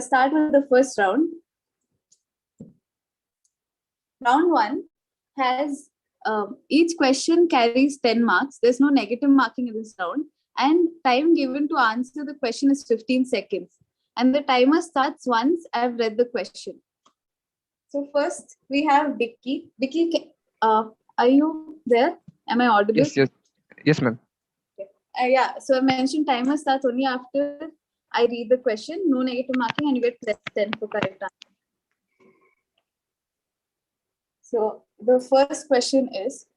start with the first round. Round 1 has each question carries 10 marks. There's no negative marking in this round. And time given to answer the question is 15 seconds. And the timer starts once I've read the question. So first we have Bicky. Bicky, are you there? Am I audible? Yes, ma'am. Okay. Yeah, so I mentioned timer starts only after I read the question. No negative marking and you get plus 10 for correct answer. So the first question is,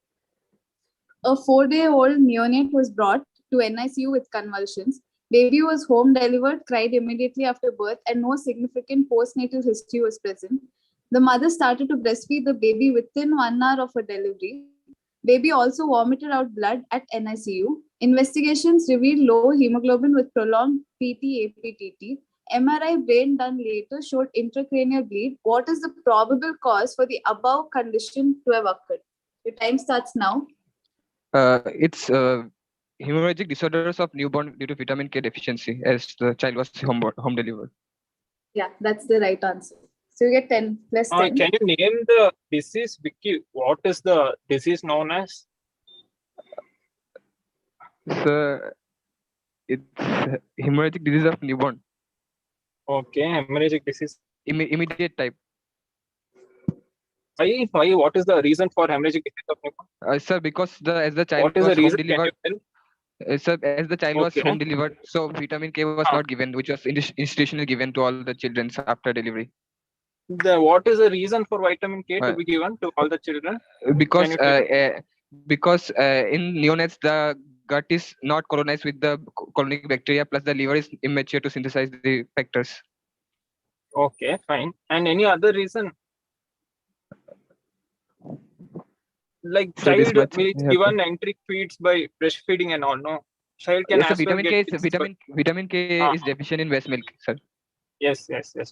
a 4-day-old neonate was brought to NICU with convulsions. Baby was home delivered, cried immediately after birth, and no significant postnatal history was present. The mother started to breastfeed the baby within 1 hour of her delivery. Baby also vomited out blood at NICU. Investigations revealed low hemoglobin with prolonged PT-APTT. MRI brain done later showed intracranial bleed. What is the probable cause for the above condition to have occurred? Your time starts now. It's hemorrhagic disorders of newborn due to vitamin K deficiency, as the child was home delivered. Yeah, that's the right answer. So you get 10 plus 10. Can you name the disease, Vicky? What is the disease known as? It's hemorrhagic disease of newborn. Okay, hemorrhagic disease. Immediate type. Why? What is the reason for hemorrhagic disease of newborn? Sir, because as the child what is was the reason? home delivered. Sir, as the child was home delivered, so vitamin K was not given, which was institutionally given to all the children after delivery. What is the reason for vitamin K to be given to all the children? Because in neonates the gut is not colonized with the colonic bacteria, plus the liver is immature to synthesize the factors. Okay, fine. And any other reason? Like so child will given enteric feeds by breastfeeding and all, no? Child can yes, vitamin K is vitamin K is deficient in breast milk, sir. Yes.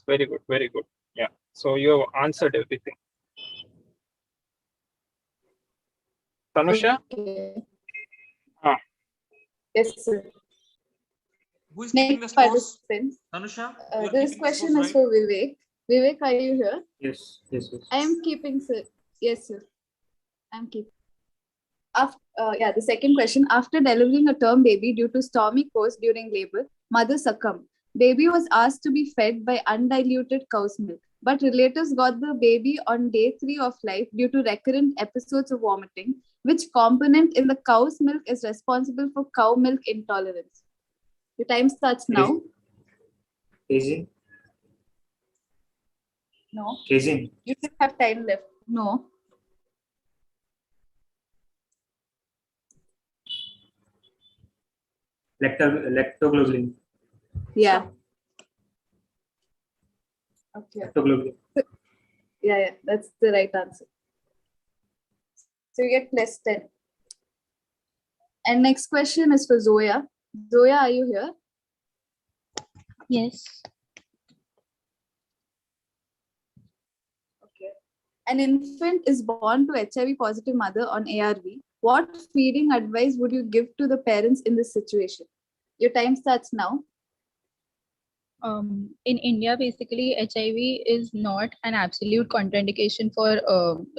Very good, very good. Yeah. So you have answered everything. Thanusha? Okay. Yes, sir. Who is keeping the scores? Thanusha? This question is for Vivek. Vivek, are you here? Yes. I am keeping, sir. Yes, sir. I'm keeping. The second question. After delivering a term baby due to stormy course during labor, mother succumbed. Baby was asked to be fed by undiluted cow's milk, but relatives got the baby on day 3 of life due to recurrent episodes of vomiting. Which component in the cow's milk is responsible for cow milk intolerance? Your time starts now. Casein? No. Casein? You still have time left. No. Lactoglobulin. Yeah. Okay. Lactoglobulin. Yeah, that's the right answer. So you get plus 10. And next question is for Zoya. Zoya, are you here? Yes. Okay. An infant is born to HIV positive mother on ARV. What feeding advice would you give to the parents in this situation? Your time starts now. In India, basically, HIV is not an absolute contraindication for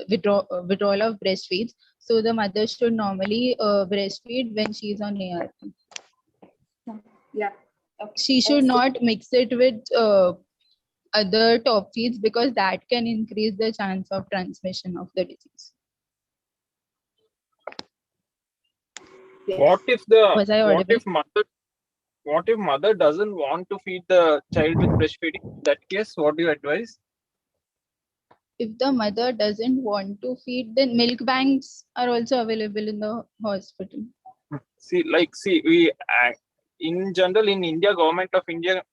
withdrawal of breastfeeds. So the mother should normally breastfeed when she's on ARV. Yeah. Okay. She should not mix it with other top feeds because that can increase the chance of transmission of the disease. Yes. What if mother doesn't want to feed the child with breastfeeding? In that case, what do you advise? If the mother doesn't want to feed, then milk banks are also available in the hospital. We in general in India, Government of India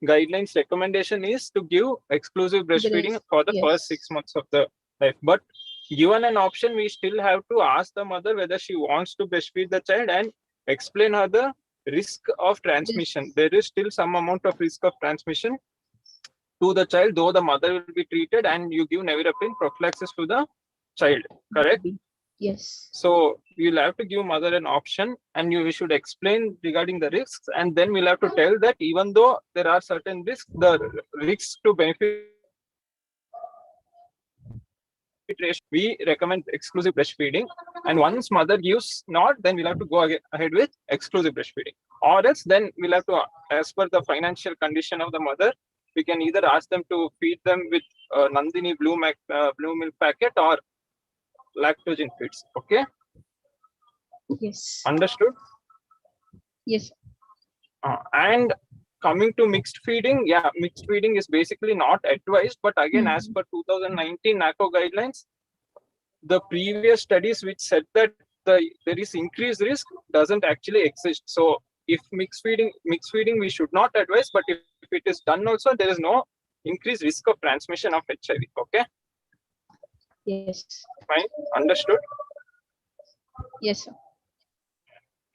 guidelines recommendation is to give exclusive breastfeeding for the first 6 months of the life. But given an option, we still have to ask the mother whether she wants to breastfeed the child and explain her the risk of transmission. There is still some amount of risk of transmission to the child, though the mother will be treated, and you give nevirapine prophylaxis to the child. Correct? Yes. So you'll have to give mother an option, and we should explain regarding the risks, and then we'll have to tell that even though there are certain risks, the risks to benefit ratio, we recommend exclusive breastfeeding. And once mother gives not, then we'll have to go ahead with exclusive breastfeeding. Or else then we'll have to, as per the financial condition of the mother, we can either ask them to feed them with Nandini blue milk packet or lactogen feeds. Okay. Yes. Understood? Yes. And coming to mixed feeding, yeah, mixed feeding is basically not advised, but again, as per 2019 NACO guidelines, the previous studies which said that there is increased risk doesn't actually exist. So if mixed feeding, we should not advise, but if it is done also, there is no increased risk of transmission of HIV. Okay. Yes. Fine. Understood? Yes, sir.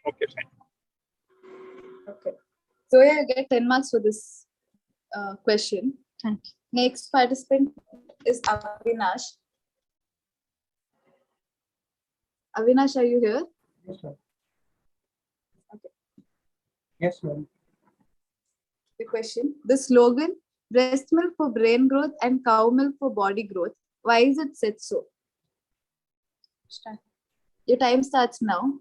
Okay, fine. Okay. So yeah, you get 10 marks for this question. Thank you. Next participant is Avinash. Avinash, are you here? Yes, sir. Okay. Yes, ma'am. The question. The slogan, breast milk for brain growth and cow milk for body growth. Why is it said so? Start. Your time starts now.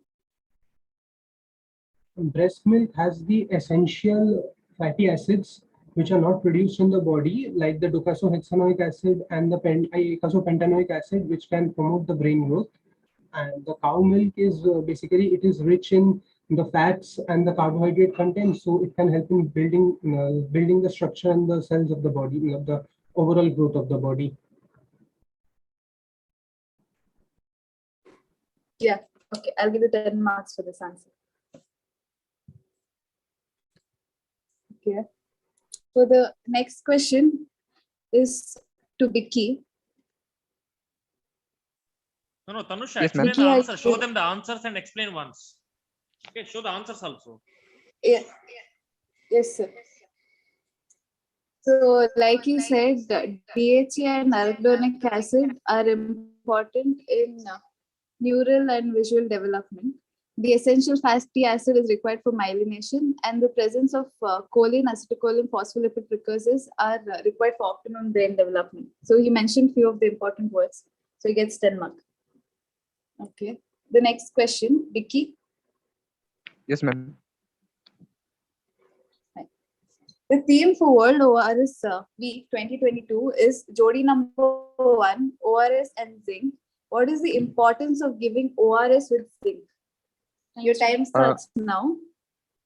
Breast milk has the essential fatty acids which are not produced in the body, like the docosahexaenoic acid and the icosapentaenoic acid, which can promote the brain growth. And the cow milk is basically, it is rich in the fats and the carbohydrate content, so it can help in building the structure and the cells of the body, the overall growth of the body. Yeah. Okay. I'll give you 10 marks for this answer. Okay. So the next question is to Bicky. No, Thanusha, Yes, explain ma'am. the answer. Show them the answers and explain once. Okay, show the answers also. Yeah. Yes, sir. So, like you said, DHA and arachidonic acid are important in neural and visual development. The essential fatty acid is required for myelination, and the presence of choline, acetylcholine, phospholipid precursors are required for optimum brain development. So he mentioned few of the important words. So he gets 10 marks. Okay. The next question, Bicky. Yes, ma'am. The theme for World ORS Week 2022 is Jodi number 1, ORS and Zinc. What is the importance of giving ORS with Zinc? Your time starts now.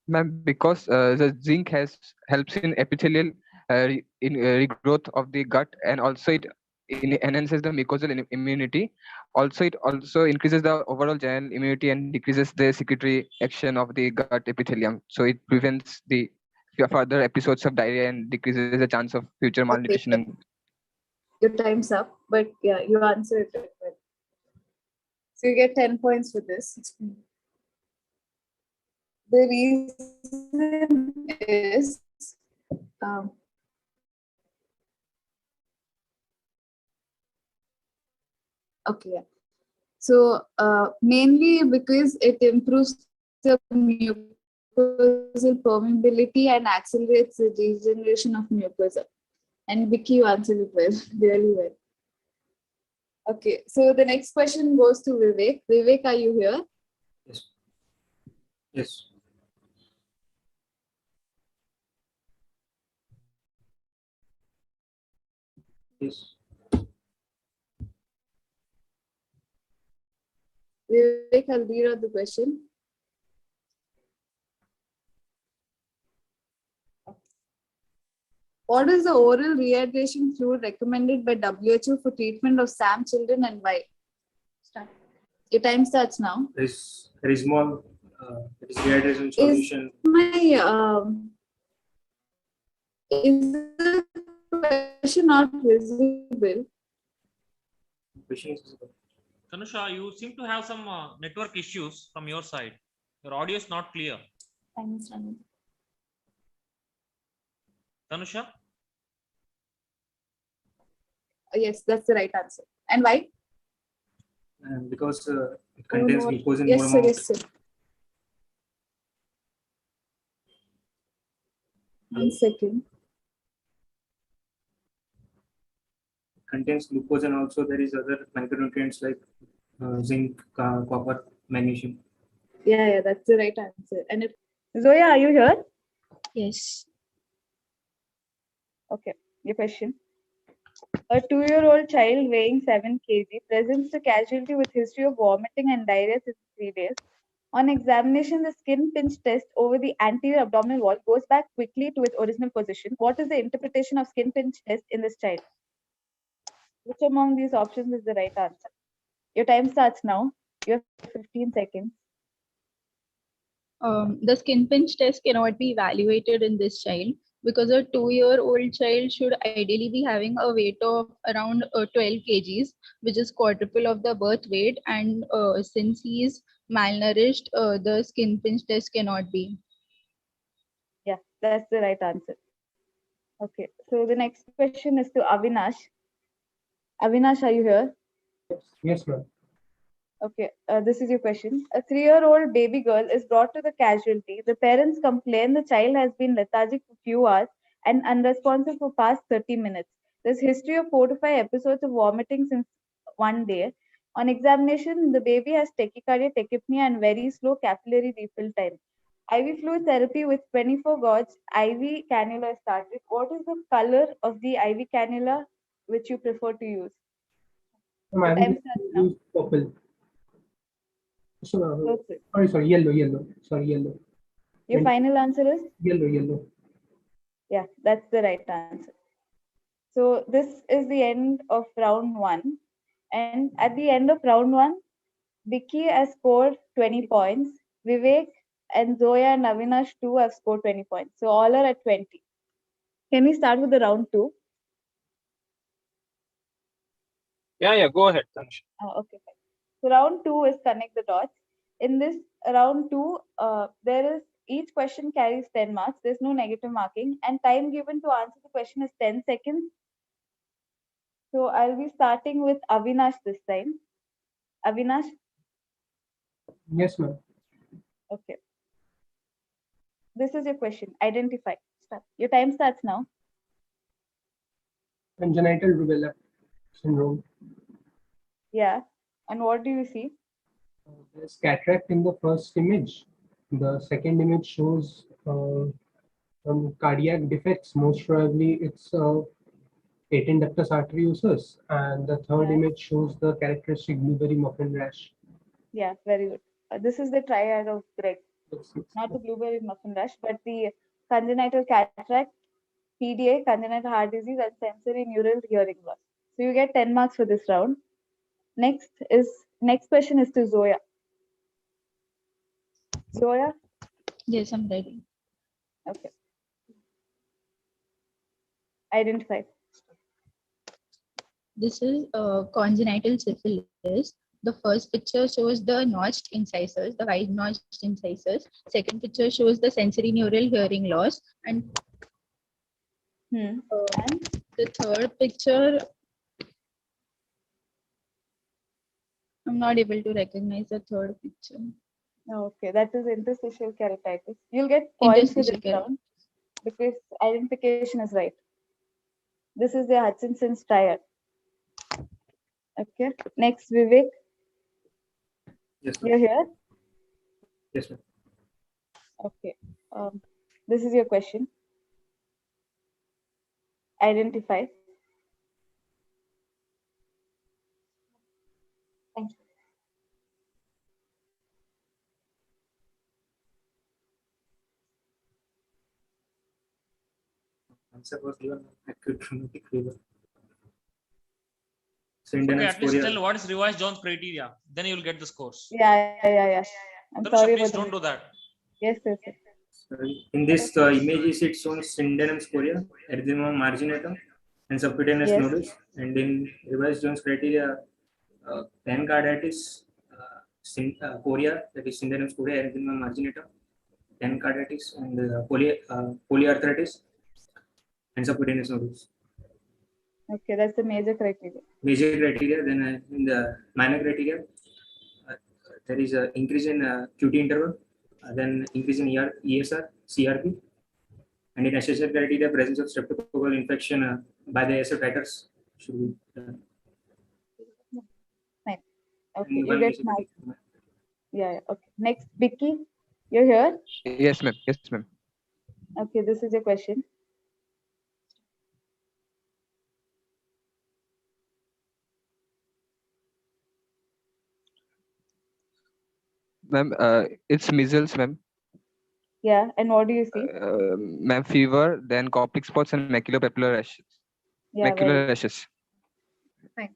Ma'am, because the zinc helps in epithelial regrowth of the gut, and also it enhances the mucosal immunity. Also, it also increases the overall general immunity and decreases the secretory action of the gut epithelium. So it prevents the further episodes of diarrhea and decreases the chance of future malnutrition. Okay. Your time's up, but yeah, you answered it. So you get 10 points for this. The reason is okay. So mainly because it improves the mucosal permeability and accelerates the regeneration of mucosa. And Vicky, you answered it well, really well. Okay, so the next question goes to Vivek. Vivek, are you here? Yes. Yes. Yes. Vivek, I'll read out the question. What is the oral rehydration fluid recommended by WHO for treatment of SAM children and why? Start. Your time starts now. Rismol, it is rehydration solution. Is the question not visible? Thanusha, you seem to have some network issues from your side. Your audio is not clear. Time is running. Thanusha? Yes, that's the right answer. And why? because it contains glucose in Yes, more sir. amount. Yes, sir. 1 second. Contains glucose, and also there is other micronutrients like zinc, copper, magnesium. Yeah, that's the right answer. And if Zoya, are you here? Yes. Okay, your question. A 2-year-old child weighing 7 kg presents to casualty with history of vomiting and diarrhea since 3 days. On examination, the skin pinch test over the anterior abdominal wall goes back quickly to its original position. What is the interpretation of skin pinch test in this child? Which among these options is the right answer? Your time starts now. You have 15 seconds. The skin pinch test cannot be evaluated in this child because a 2-year-old child should ideally be having a weight of around 12 kgs, which is quadruple of the birth weight. And since he is malnourished, the skin pinch test cannot be. Yeah, that's the right answer. Okay, so the next question is to Avinash. Avinash, are you here? Yes, ma'am. Okay, this is your question. A 3-year-old baby girl is brought to the casualty. The parents complain the child has been lethargic for few hours and unresponsive for past 30 minutes. There's history of 4 to 5 episodes of vomiting since 1 day. On examination, the baby has tachycardia, tachypnea, and very slow capillary refill time. IV fluid therapy with 24 gauge IV cannula is started. What is the color of the IV cannula which you prefer to use? Ma'am, I The time will starts now. use purple. So, Okay. sorry, yellow. Sorry, yellow. Your final answer is? Yellow. Yeah, that's the right answer. So this is the end of round 1. And at the end of round 1, Bicky has scored 20 points. Vivek and Zoya and Avinash too have scored 20 points. So all are at 20. Can we start with the round 2? Yeah, go ahead, Thanusha. Okay, fine. So round 2 is connect the dots. In this round 2, there is each question carries 10 marks. There's no negative marking, and time given to answer the question is 10 seconds. So I'll be starting with Avinash this time. Avinash? Yes, ma'am. Okay. This is your question. Identify. Start. Your time starts now. Congenital rubella syndrome. Yeah. And what do you see? There's cataract in the first image. The second image shows some cardiac defects. Most probably it's patent ductus arteriosus. And the third image shows the characteristic blueberry muffin rash. Yeah, very good. This is the triad of Greg. Yes. Not the blueberry muffin rash, but the congenital cataract, PDA, congenital heart disease, and sensory neural hearing loss. So you get 10 marks for this round. Next question is to Zoya. Zoya? Yes, I'm ready. Okay. Identify. This is congenital syphilis. The first picture shows the notched incisors, the wide notched incisors. Second picture shows the sensory neural hearing loss. And the third picture, I'm not able to recognize the third picture. Okay, that is interstitial keratitis. You'll get points for this Interstitial round because identification is right. This is the Hutchinson's triad. Okay. Next, Vivek. Yes, ma'am. You're here? Yes, ma'am. Okay. This is your question. Identify. Thank you. Answer was given acute rheumatic fever. Okay, at least tell what is revised Jones criteria. Then you will get the scores. Yeah. I'm Thanusha, sorry please about don't do that. Yes. In this image, it shows syndrome scoria, erythema marginatum, and subcutaneous nodules. And in revised Jones criteria, pancarditis, chorea, that is syndrome scoria, erythema marginatum, pancarditis, and polyarthritis, and subcutaneous nodules. Okay, that's the major criteria. Major criteria. Then in the minor criteria, there is an increase in QT interval, then increase in ESR, CRP, and in essential criteria, presence of streptococcal infection by the ASF titers should be done. Fine. Okay, you get marks. Yeah, okay. Next, Bicky, you're here? Yes, ma'am. Yes, ma'am. Okay, this is your question. Ma'am, it's measles, ma'am. Yeah, and what do you see? Ma'am, fever, then Koptic spots and maculopapular rashes. Yeah, Macular rashes. fine.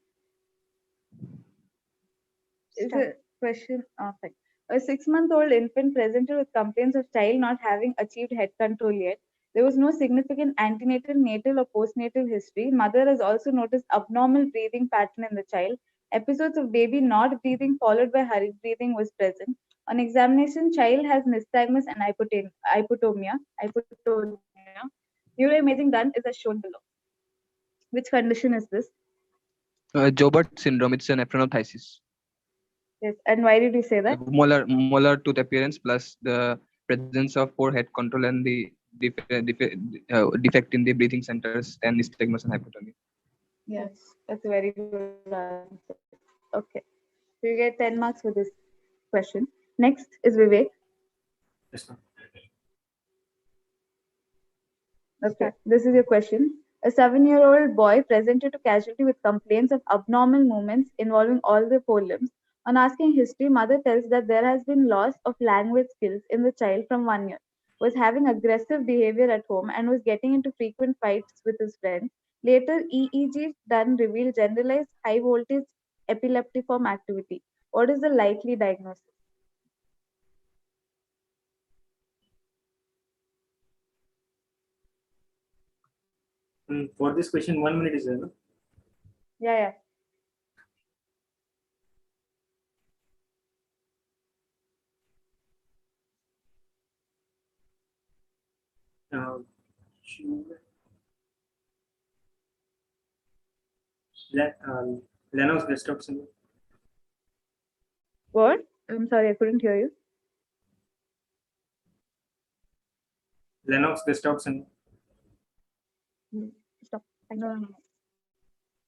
Is a question? Fine. A 6-month-old infant presented with complaints of child not having achieved head control yet. There was no significant antenatal, natal, or postnatal history. Mother has also noticed abnormal breathing pattern in the child. Episodes of baby not breathing followed by hurried breathing was present. On examination, child has nystagmus and hypotonia. Neuroimaging done is as shown below. Which condition is this? Joubert syndrome. It's an nephronophthisis. Yes, and why did you say that? Molar tooth appearance plus the presence of poor head control and the defect in the breathing centers and nystagmus and hypotonia. Yes, that's a very good answer. Okay, so you get 10 marks for this question. Next is Vivek. Yes, ma'am. Okay, this is your question. A 7-year-old boy presented to casualty with complaints of abnormal movements involving all the forelimbs. On asking history, mother tells that there has been loss of language skills in the child from 1 year, was having aggressive behavior at home, and was getting into frequent fights with his friends. Later, EEG done revealed generalized high voltage epileptiform activity. What is the likely diagnosis? For this question, 1 minute is there. No? Yeah. Lennox-Gastaut syndrome. What? I'm sorry, I couldn't hear you. Lennox-Gastaut syndrome. Stop. No.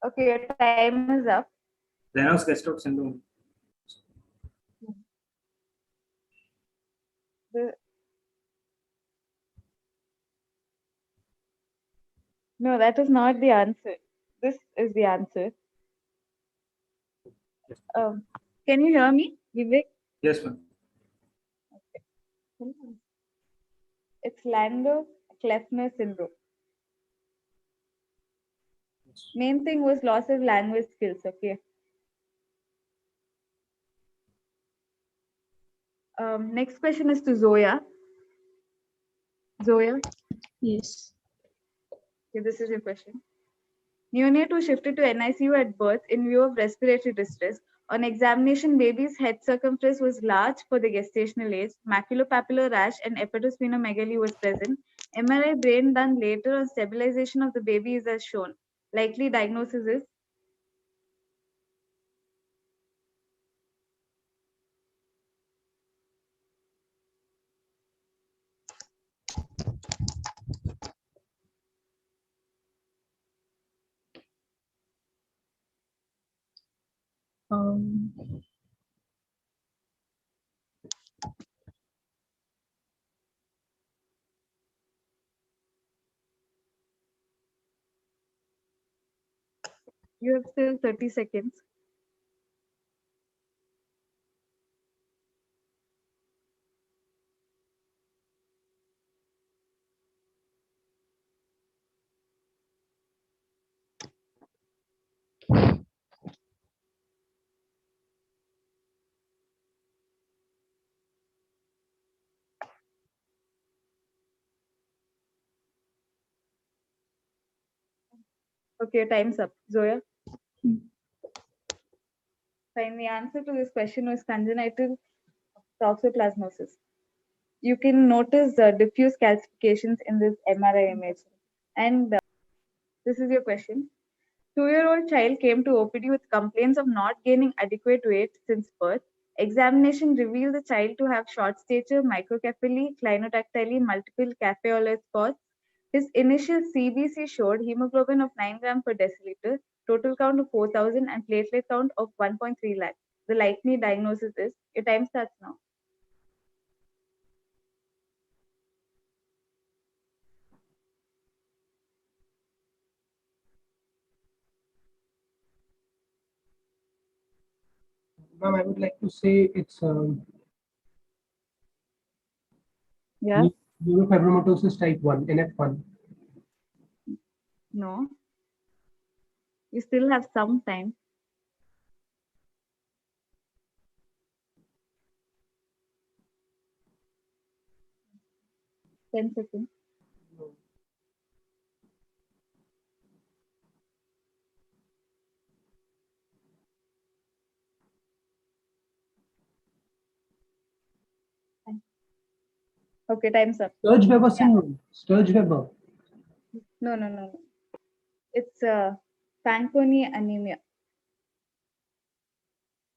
Okay, your time is up. Lennox-Gastaut syndrome. No, that is not the answer. This is the answer. Can you hear me, Vivek? Yes, ma'am. Okay. It's Landau-Kleffner syndrome. Main thing was loss of language skills. Okay. Next question is to Zoya. Zoya? Yes. Okay, this is your question. Neonate was shifted to NICU at birth in view of respiratory distress. On examination, baby's head circumference was large for the gestational age. Maculopapular rash and hepatosplenomegaly was present. MRI brain done later on stabilization of the baby is as shown. Likely diagnosis is? You have still 30 seconds. Okay, time's up. Zoya? Fine, the answer to this question was congenital toxoplasmosis. You can notice diffuse calcifications in this MRI image. And this is your question. 2-year-old child came to OPD with complaints of not gaining adequate weight since birth. Examination revealed the child to have short stature, microcephaly, clinodactyly, multiple cafe-au-lait spots. His initial CBC showed hemoglobin of 9 gram per deciliter, total count of 4,000 and platelet count of 1.3 lakh. The likely diagnosis is, your time starts now. Ma'am, I would like to say it's Yeah. neurofibromatosis type 1, NF1. No. You still have some time. Ten seconds. Okay, time's up. Sturge-Weber syndrome. Sturge-Weber. No. It's Fanconi anemia.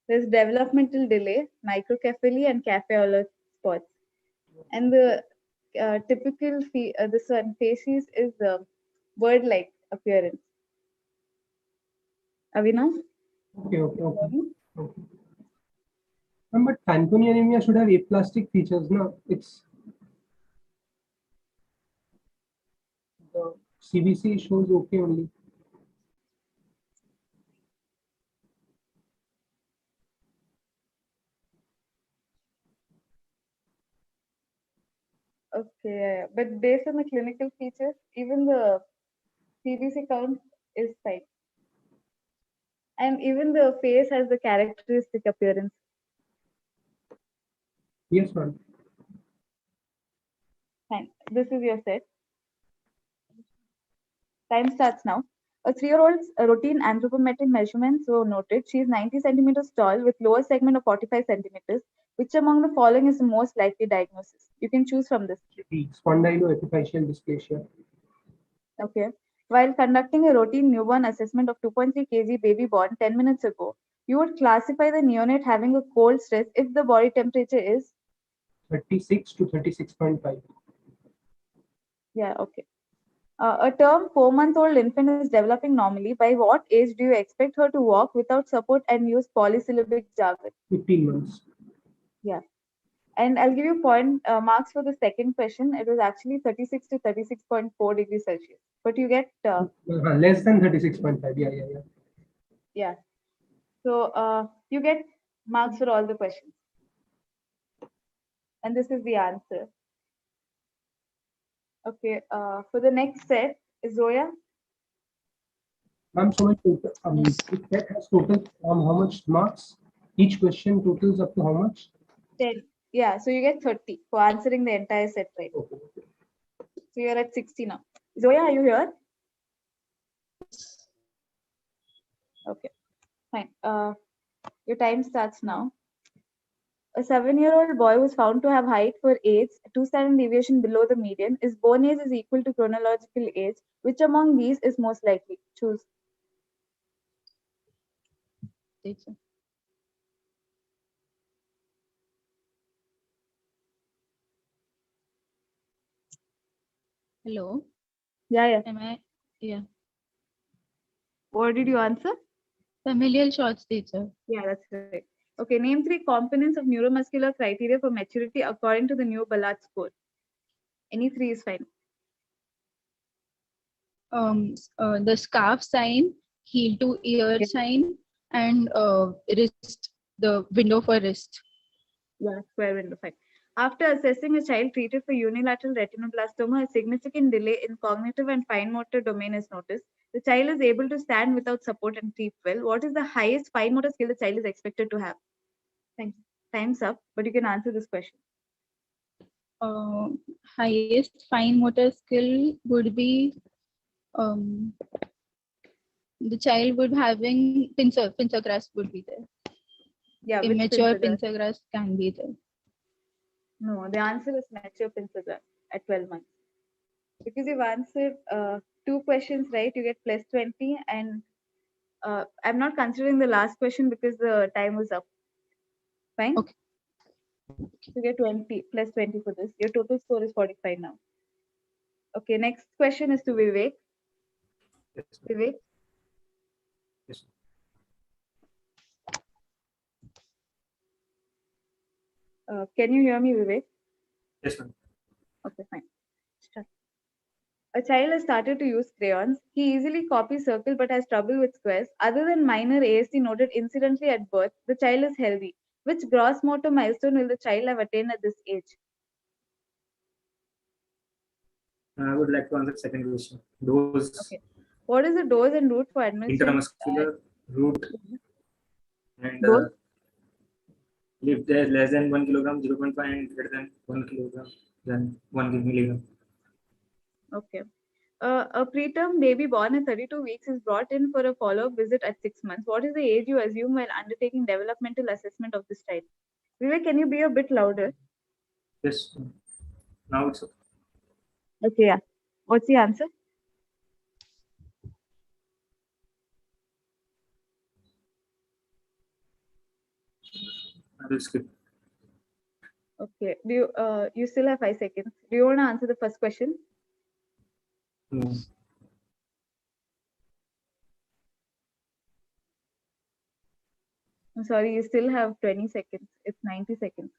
There's developmental delay, microcephaly, and cafe-au-lait spots. And the typical this one facies is bird-like appearance. Avinash? Okay. But Fanconi anemia should have aplastic features, no? It's the CBC shows okay only. Okay, but based on the clinical features, even the CBC count is fine. And even the face has the characteristic appearance. Yes, ma'am. Fine. This is your set. Time starts now. A 3-year-old's routine anthropometric measurements were noted. She is 90 centimeters tall with lower segment of 45 centimeters. Which among the following is the most likely diagnosis? You can choose from this. Spondyloepiphyseal dysplasia. Okay. While conducting a routine newborn assessment of 2.3 kg baby born 10 minutes ago, you would classify the neonate having a cold stress if the body temperature is 36 to 36.5. Yeah, okay. A term 4-month-old infant is developing normally. By what age do you expect her to walk without support and use polysyllabic jargon? 15 months. Yeah. And I'll give you point marks for the second question. It was actually 36 to 36.4 degrees Celsius. But you get less than 36.5. Yeah. Yeah. So you get marks for all the questions. And this is the answer. Okay. For the next set is Zoya. Ma'am, so much total. This set has total how much marks? Each question totals up to how much? 10. Yeah. So you get 30 for answering the entire set, right? Okay. So you're at 60 now. Zoya, are you here? Okay. Fine. Your time starts now. A 7-year-old boy was found to have height for age 2 standard deviation below the median. His born age is equal to chronological age. Which among these is most likely? Choose. Teacher. Hello. Yeah. Am I? Yeah. What did you answer? Familial shots, teacher. Yeah, that's right. Okay, name 3 components of neuromuscular criteria for maturity according to the new Ballard score. Any 3 is fine. The scarf sign, heel to ear sign, and wrist, the window for wrist. Yeah, square window, fine. After assessing a child treated for unilateral retinoblastoma, a significant delay in cognitive and fine motor domain is noticed. The child is able to stand without support and sleep well. What is the highest fine motor skill the child is expected to have? Thank you. Time's up, but you can answer this question. Highest fine motor skill would be the child would having pincer grasp would be there. Yeah, immature pincer grasp can be there. No, the answer is mature pincer grasp at 12 months. Because you've answered 2 questions right, you get plus 20, and I'm not considering the last question because the time was up. Fine? Okay. You get 20 plus 20 for this. Your total score is 45 now. Okay, next question is to Vivek. Yes, Vivek? yes. Can you hear me, Vivek? Yes, ma'am. Okay, fine. Start. A child has started to use crayons. He easily copies circle but has trouble with squares. Other than minor ASD noted incidentally at birth, the child is healthy. Which gross motor milestone will the child have attained at this age? I would like to answer the second question. Dose. Okay. What is the dose and route for administration? Intramuscular route and Dose? if there is less than 1 kilogram, 0.5 and greater than 1 kilogram, then 1 milligram. Okay. A preterm baby born at 32 weeks is brought in for a follow-up visit at 6 months. What is the age you assume while undertaking developmental assessment of this child? Vivek, can you be a bit louder? Yes. Now it's okay. Okay, yeah. What's the answer? I will skip. Okay. Do you you still have 5 seconds? Do you want to answer the first question? No. I'm sorry, you still have 20 seconds. It's 90 seconds.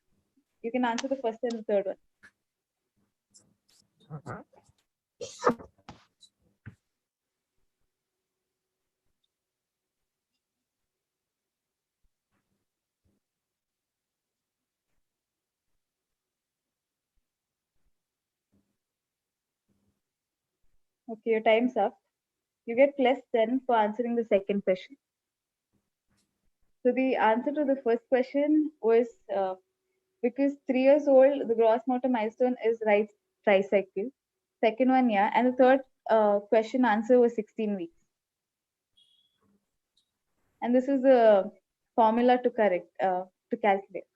You can answer the first and the third one. Okay, your time's up. You get plus 10 for answering the second question. So the answer to the first question was because 3 years old, the gross motor milestone is right tricycle. Second one, yeah. And the third question answer was 16 weeks. And this is the formula to correct, to calculate.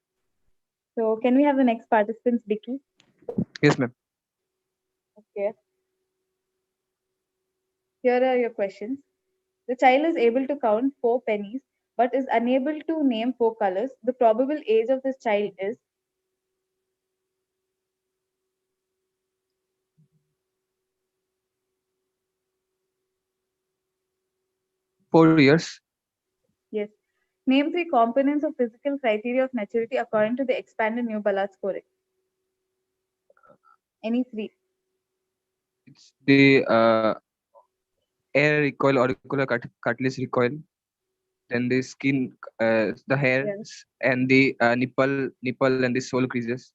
So can we have the next participants, Bicky? Yes, ma'am. Okay. Here are your questions. The child is able to count 4 pennies, but is unable to name 4 colors. The probable age of this child is 4 years. yes. Name 3 components of physical criteria of maturity according to the expanded New Ballard scoring. Any 3? It's the air recoil, auricular cartilage recoil, then the skin, the hairs, and the nipple, and the sole creases.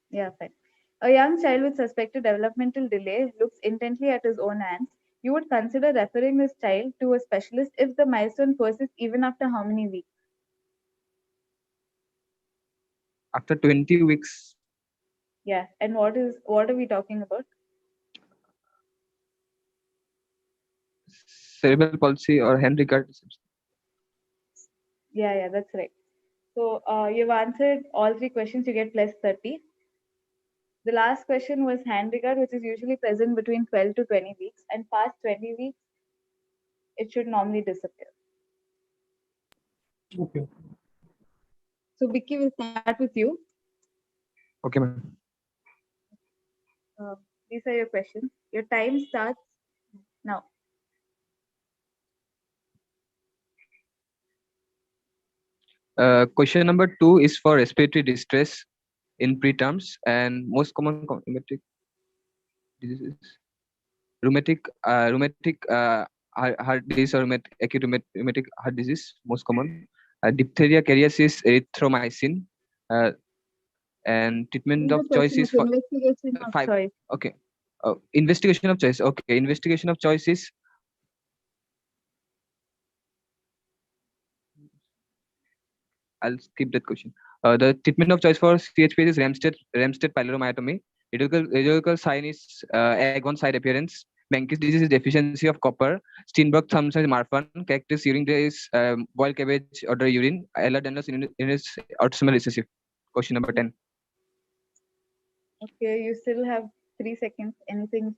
Yeah, fine. A young child with suspected developmental delay looks intently at his own hands. You would consider referring this child to a specialist if the milestone persists even after how many weeks? After 20 weeks. Yeah, and what are we talking about? Cerebral palsy or Henry Carter. Yeah, that's right. So you've answered all 3 questions. You get plus 30. The last question was hand regard, which is usually present between 12 to 20 weeks, and past 20 weeks, it should normally disappear. Okay. So Bicky, will start with you. Okay, ma'am. These are your questions. Your time starts now. Question number 2 is for respiratory distress in preterms, and most common rheumatic diseases. Rheumatic heart disease or acute rheumatic heart disease, most common. Diphtheria, cariasis, erythromycin, and treatment of choice is for investigation of 5. choice. Okay. Investigation of choice. Okay. Investigation of choice is I'll skip that question. The treatment of choice for CHPH is Ramstead pyloromyotomy. Radiological sign is egg-on side appearance. Menkes disease is deficiency of copper. Steinberg thumbs is Marfan. Characteristic urine is boiled cabbage or urine. Ehlers-Danlos is autosomal recessive. Question number 10. Okay, you still have 3 seconds. Anything?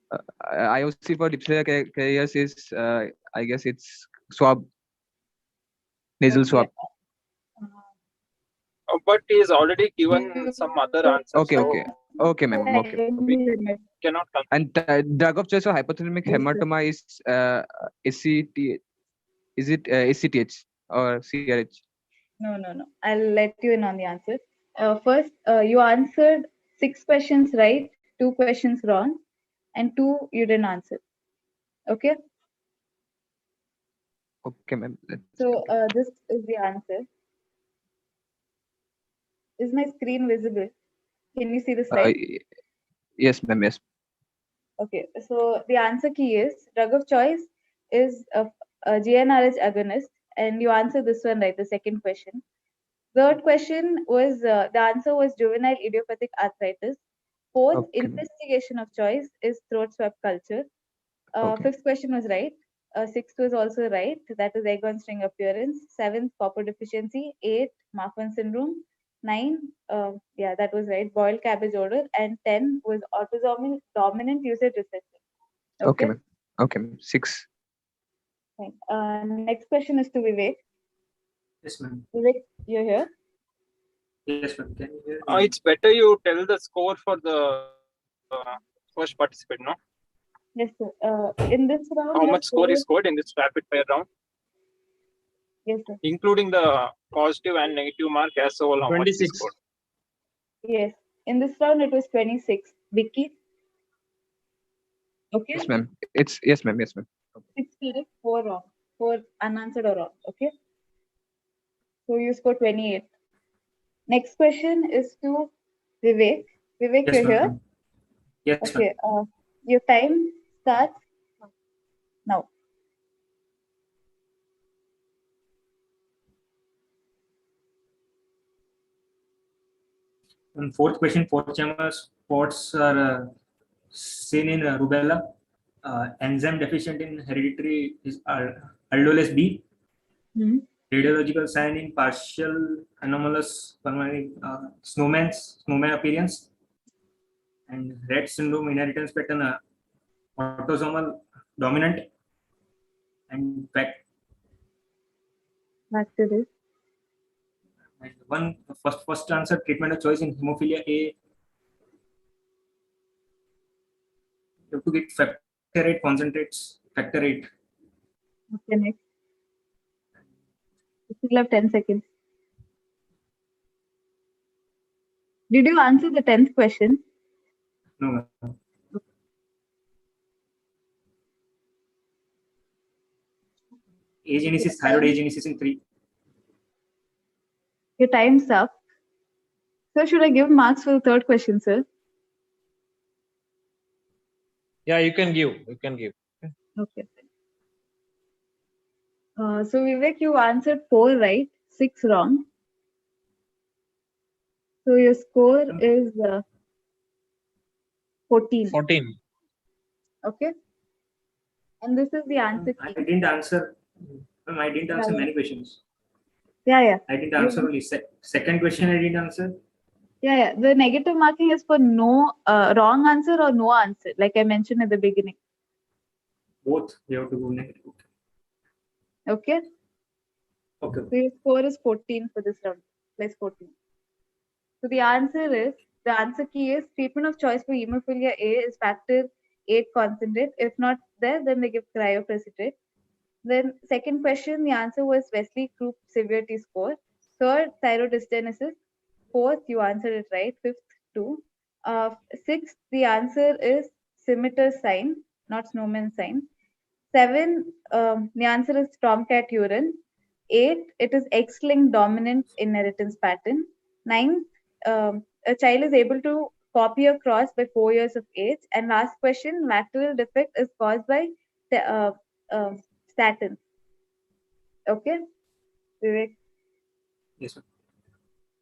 IOC for diphtheria carriers is I guess it's swab. nasal Okay. swab. But he has already given some other answers. Okay, so okay. Okay, ma'am. Okay. Cannot confirm. And drug of choice for hypothalamic hematoma is ACT. Is it ACTH or CRH? No. I'll let you in on the answer. First, you answered 6 questions right, 2 questions wrong, and 2 you didn't answer. Okay. Okay, ma'am. So this is the answer. Is my screen visible? Can you see the slide? Yes, ma'am. Yes. Okay. So the answer key is drug of choice is a GnRH agonist, and you answered this one right. The second question. Third question was the answer was juvenile idiopathic arthritis. Fourth, Okay. investigation of choice is throat swab culture. Okay. Fifth question was right. Sixth was also right. That is egg on string appearance. Seventh, copper deficiency. 8, Marfan syndrome. 9, that was right. Boiled cabbage odor. And 10 was autosomal dominant usage recessive. Okay, ma'am. Okay, ma'am. 6. Fine. Next question is to Vivek. Yes, ma'am. Vivek, you're here. Yes, ma'am. Can you hear me? It's better you tell the score for the first participant, no? Yes, sir. In this round, How the much score is scored in this rapid fire round? Yes, sir. Including the positive and negative mark as well. How much is 26. scored? Yes. In this round, it was 26. Bicky. Okay. Yes, ma'am. Yes, ma'am. Yes, ma'am. 6 correct, 4 wrong. 4 unanswered or wrong. Okay. So you score 28. Next question is to Vivek. Vivek, Yes, you're here. ma'am. Yes, ma'am. Okay. Your time starts now. And fourth question, 4-chamber spots are seen in rubella. Enzyme deficient in hereditary is aldolase B. Radiological sign in partial anomalous pulmonary snowman appearance. And Rett syndrome inheritance pattern autosomal dominant. And Factor is. and one first answer, treatment of choice in hemophilia A. You have to get factor 8 concentrates, factor 8. Okay, next. You still have 10 seconds. Did you answer the 10th question? No, ma'am. Agenesis, thyroid agenesis in 3. Your time's up. Sir, should I give marks for the third question, sir? Yeah, you can give. You can give. Okay. So Vivek, you answered 4 right, 6 wrong. So your score is 14. 14. Okay. And this is the answer key. I didn't answer. I didn't answer many questions. Yeah. I didn't answer only second question. I didn't answer. Yeah. The negative marking is for no wrong answer or no answer, like I mentioned at the beginning. Both. You have to go negative. Okay. Okay. So your score is 14 for this round. Plus 14. So the answer key is treatment of choice for hemophilia A is factor 8 concentrate. If not there, then they give cryoprecipitate. Then second question, the answer was Wesley Group severity score. Third, thyroidigenesis. Fourth, you answered it right. Fifth, 2. Sixth, the answer is scimitar sign, not snowman sign. 7, the answer is tomcat urine. 8, it is X-linked dominant inheritance pattern. 9, a child is able to copy a cross by 4 years of age. And last question, lateral defect is caused by statin. Okay, Vivek. Yes, sir.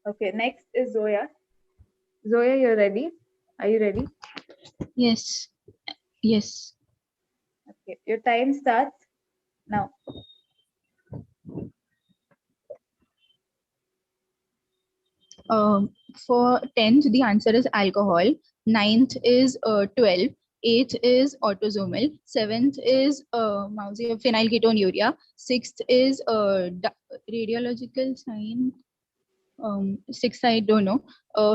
Okay, next is Zoya. Zoya, you're ready? Are you ready? Yes. Yes. Okay, your time starts now. For 10th, the answer is alcohol. 9th is 12. 8th is autosomal. 7th is phenylketonuria. 6th is radiological sign. Sixth, I don't know.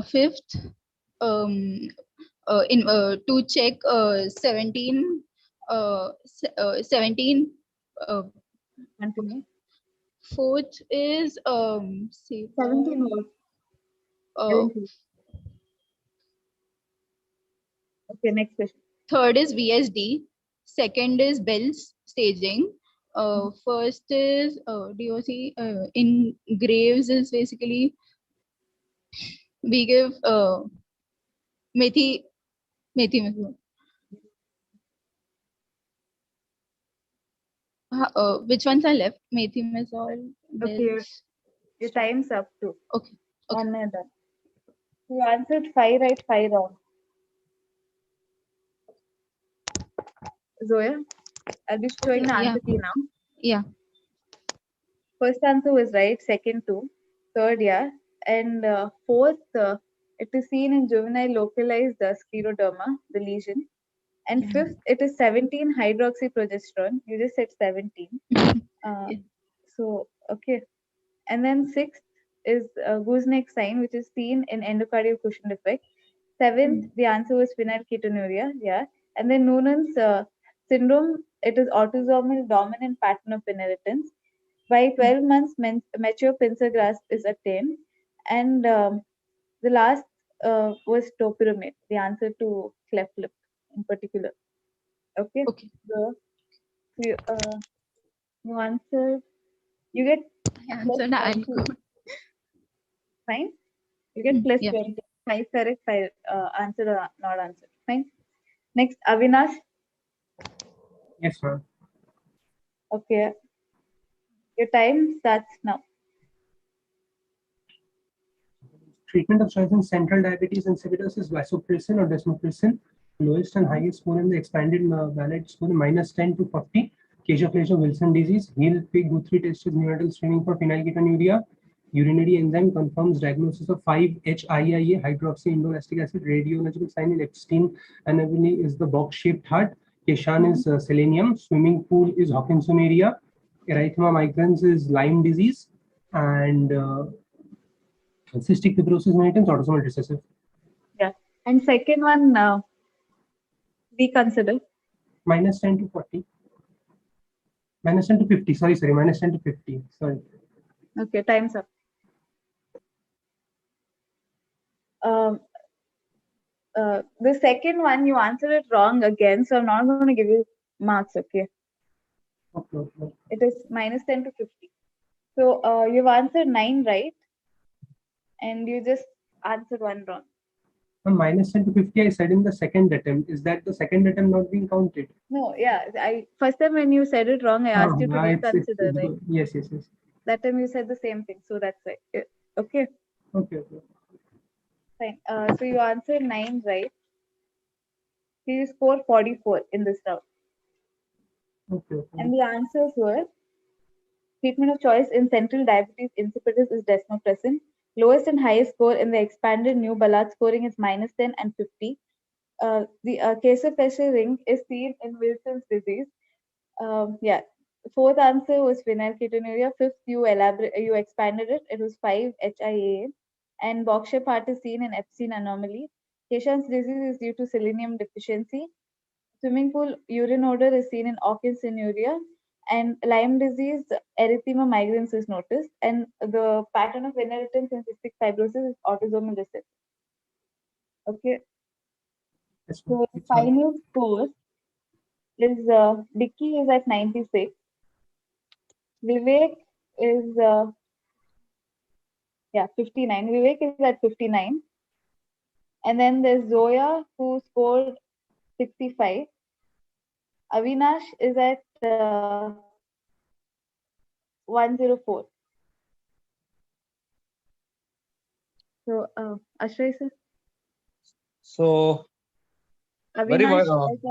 Fifth, to check 17. 17. Continue. Fourth is 17 what? uh, Okay, next question. third is VSD. Second is Bell's staging. First is DOC. In Graves is basically we give methi. Which ones are left? Methimazole. Okay, your time's up too. Okay. One minute done. You answered 5 right, 5 wrong. Zoya, I'll be showing the answer key now. Yeah. First answer was right, second 2, third yeah, and fourth it is seen in juvenile localized scleroderma, the lesion, and fifth it is 17 hydroxyprogesterone. You just said 17. So okay, and then sixth is gooseneck sign, which is seen in endocardial cushion defect. Seventh, the answer was phenylketonuria, yeah, and then Noonan's syndrome. It is autosomal dominant pattern of inheritance. By 12 months, mature pincer grasp is attained. And the last was topiramate, the answer to cleft lip in particular. Okay. Okay. So you answered. You get. I answered alcohol. Fine. You get plus yeah. 20. 5 correct, 5 answered or not answered. Fine. Next, Avinash. Yes, ma'am. Okay. Your time starts now. Treatment of choice in central diabetes insipidus is vasopressin or desmopressin. Lowest and highest score in the expanded valid score -10 to 40. Keshav Wilson disease. Heel pig Guthrie test is neonatal screening for phenylketonuria. Urinary enzyme confirms diagnosis of 5-HIIA hydroxy indolactic acid. Radiological sign in Epstein anomaly is the box-shaped heart. Keshan is selenium. Swimming pool is Hawkinsonaria. Erythema migrans is Lyme disease. And cystic fibrosis inheritance, autosomal recessive. Yeah. And second one, reconsider. -10 to 40. -10 to 50. Sorry. -10 to 50. Sorry. Okay, time's up. The second one, you answered it wrong again, so I'm not going to give you marks, okay? Okay. It is -10 to 50. So you've answered 9 right, and you just answered 1 wrong. -10 to 50, I said in the second attempt. Is that the second attempt not being counted? No, yeah. First time when you said it wrong, I asked you to reconsider, right? Yes. That time you said the same thing, so that's right. Okay. Okay. Fine. So you answered 9 right. So you scored 44 in this round. Okay. And the answers were: treatment of choice in central diabetes insipidus is desmopressin. Lowest and highest score in the expanded new Ballard scoring is -10 and 50. The Keshav ring is seen in Wilson's disease. Yeah. Fourth answer was phenylketonuria. Fifth, you expanded it. It was 5-HIAA. And box-shaped heart is seen in Epstein anomaly. Keshav's disease is due to selenium deficiency. Swimming pool urine odor is seen in Hawkinsonuria. And Lyme disease, erythema migrans is noticed. And the pattern of inheritance in cystic fibrosis is autosomal recessive. Okay. So final score is Bicky is at 96. Vivek is 59. Vivek is at 59. And then there's Zoya who scored 65. Avinash is at 104. So Ashray sir. So Avinash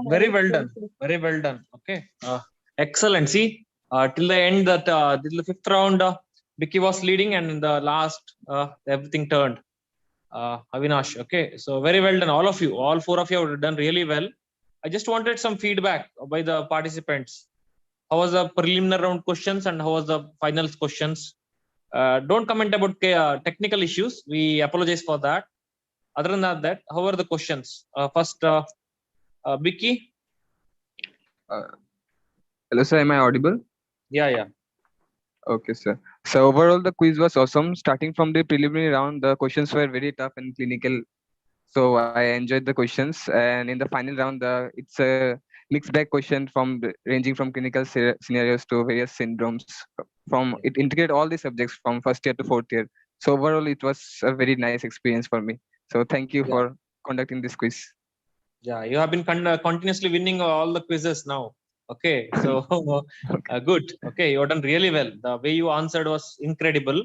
very well done. Very well done. Okay. Excellent. See, till the end that till the 5th round, Bicky was leading, and in the last everything turned. Avinash. Okay. So very well done, all of you. All 4 of you have done really well. I just wanted some feedback by the participants. How was the preliminary round questions and how was the finals questions? Don't comment about technical issues. We apologize for that. Other than that, how are the questions? First, Bicky. Hello, sir. Am I audible? Yeah. Okay, sir. So overall, the quiz was awesome. Starting from the preliminary round, the questions were very tough and clinical. So I enjoyed the questions. And in the final round, it's a mixed bag question from ranging from clinical scenarios to various syndromes. It integrated all the subjects from first year to fourth year. So overall, it was a very nice experience for me. So thank you for conducting this quiz. Yeah, you have been continuously winning all the quizzes now. Okay, so good. Okay, you have done really well. The way you answered was incredible.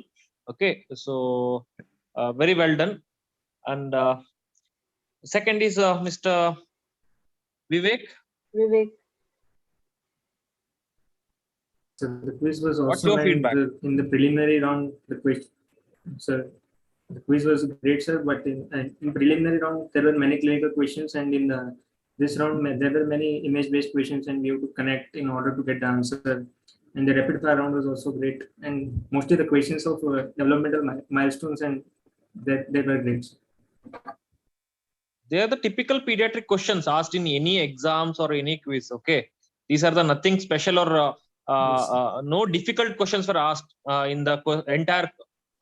Okay, so very well done. And second is Mr. Vivek. So the quiz was What's awesome. your feedback? In the preliminary round, the quiz was great, sir. But in preliminary round, there were many clinical questions, and in this round, there were many image-based questions, and we have to connect in order to get the answer. And the rapid fire round was also great, and mostly the questions of developmental milestones, and they were great. They are the typical pediatric questions asked in any exams or any quiz. Okay, these are the nothing special or no difficult questions were asked in the entire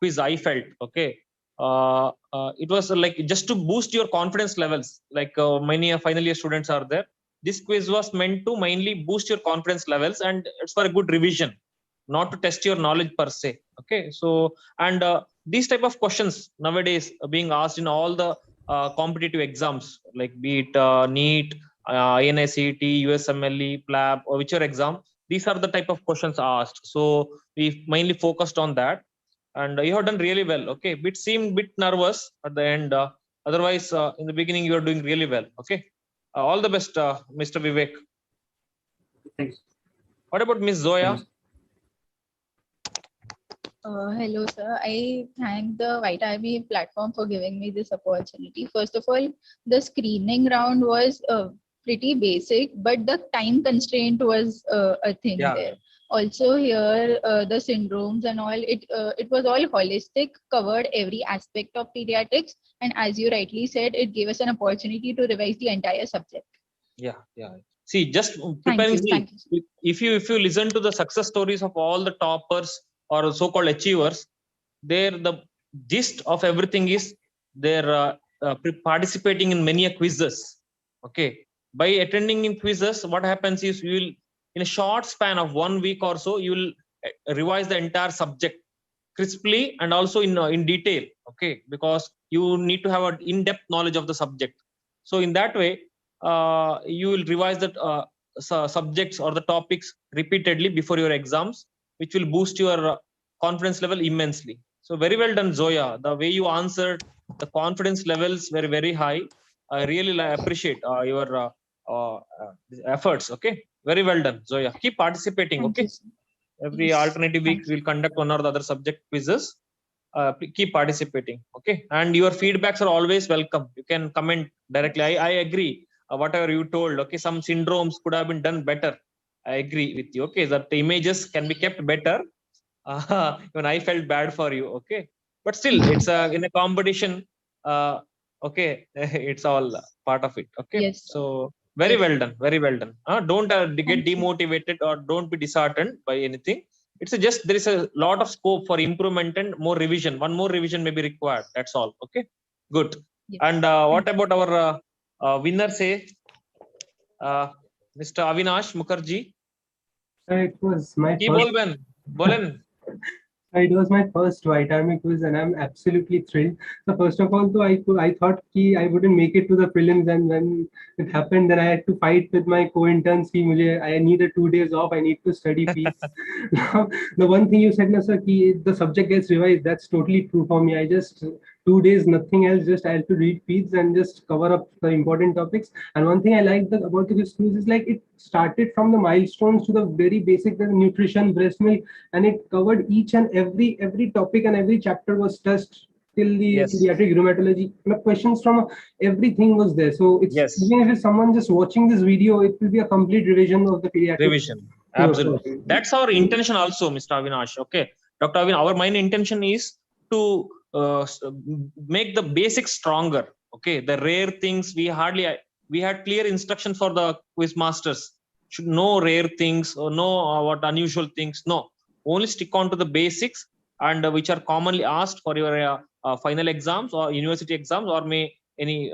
quiz. I felt okay. It was like just to boost your confidence levels. Like many final year students are there. This quiz was meant to mainly boost your confidence levels, and it's for a good revision, not to test your knowledge per se. Okay, so and these type of questions nowadays are being asked in all the competitive exams, like be it NEET, INICET, USMLE, PLAB, or whichever exam. These are the type of questions asked. So we mainly focused on that, and you have done really well. Okay, it seemed bit nervous at the end. Otherwise, in the beginning, you are doing really well. Okay, all the best, Mr. Vivek. Thanks. What about Miss Zoya? Hello, sir. I thank the White Army platform for giving me this opportunity. First of all, the screening round was pretty basic, but the time constraint was a thing there. Also here, the syndromes and all, it was all holistic, covered every aspect of pediatrics. And as you rightly said, it gave us an opportunity to revise the entire subject. Yeah. See, just preparing. Thank you. If you listen to the success stories of all the toppers or so-called achievers, the gist of everything is they're participating in many quizzes. Okay, by attending in quizzes, what happens is you will, in a short span of 1 week or so, you will revise the entire subject crisply and also in detail. Okay, because you need to have an in-depth knowledge of the subject. So in that way, you will revise the subjects or the topics repeatedly before your exams, which will boost your confidence level immensely. So very well done, Zoya. The way you answered, the confidence levels were very high. I really appreciate your efforts. Okay, very well done, Zoya. Keep participating. Thank okay, you, every alternative week we'll conduct one or the other subject quizzes. Keep participating. Okay, and your feedbacks are always welcome. You can comment directly. I agree. Whatever you told. Okay, some syndromes could have been done better. I agree with you. Okay, that the images can be kept better. Even I felt bad for you. Okay, but still, it's in a competition. Okay, it's all part of it. Okay, yes, so very well done. Very well done. Don't get demotivated or don't be disheartened by anything. It's just there is a lot of scope for improvement and more revision. One more revision may be required. That's all. Okay, good. yes. And what about our winner? Say, Mr. Avinash Mukherjee. It was my Bolen. It was my first White Army quiz, and I'm absolutely thrilled. So first of all, though, I thought I wouldn't make it to the prelims, and when it happened, then I had to fight with my co-interns. I needed 2 days off. I need to study peace. Now, the one thing you said, na, sir, the subject gets revised. That's totally true for me. I just 2 days, nothing else. Just I had to read peace and just cover up the important topics. And one thing I liked about this quiz is like it started from the milestones to the very basic, the nutrition, breast milk, and it covered each and every topic, and every chapter was touched till the pediatric rheumatology. The questions from everything was there. So it's even if it's someone just watching this video, it will be a complete revision of the pediatric revision. Absolutely, that's our intention also, Mr. Avinash. Okay, Dr. Avin, our main intention is to make the basics stronger. Okay, the rare things we had clear instructions for the quiz masters. Should know rare things or know what unusual things. No, only stick on to the basics and which are commonly asked for your final exams or university exams or any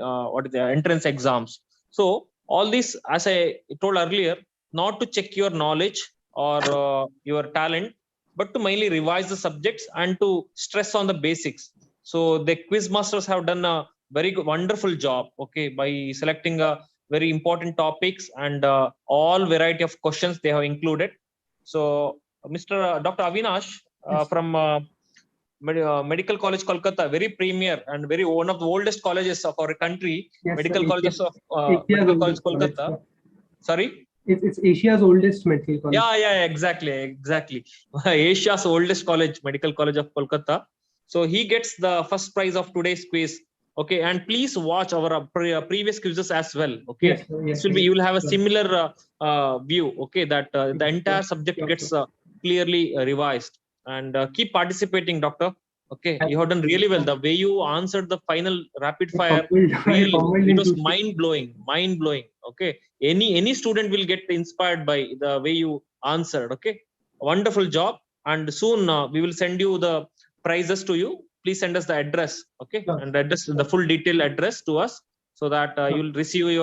entrance exams. So all this, as I told earlier, not to check your knowledge or your talent, but to mainly revise the subjects and to stress on the basics. So the quiz masters have done a very wonderful job, okay, by selecting very important topics and all variety of questions they have included. So Mr. Dr. Avinash from Medical College Kolkata, very premier and very one of the oldest colleges of our country. Yes, Medical sir. Colleges of Asia's Medical College oldest college, Kolkata. sir. Sorry. It's Asia's oldest medical college. Yeah, exactly. Asia's oldest college, Medical College of Kolkata. So he gets the first prize of today's quiz. Okay, and please watch our previous quizzes as well. Okay, Yes, sir. Yes, this will be, you will have a similar view. Okay, that the entire Yes, subject sure, gets sir. clearly revised. And keep participating, doctor. Okay, you have done really well. The way you answered the final rapid fire, really, it was mind blowing. Okay, any student will get inspired by the way you answered. Okay, wonderful job. And soon we will send you the prizes to you. Please send us the address. Okay, Sure. and address, the full detailed address to us, so that you'll receive your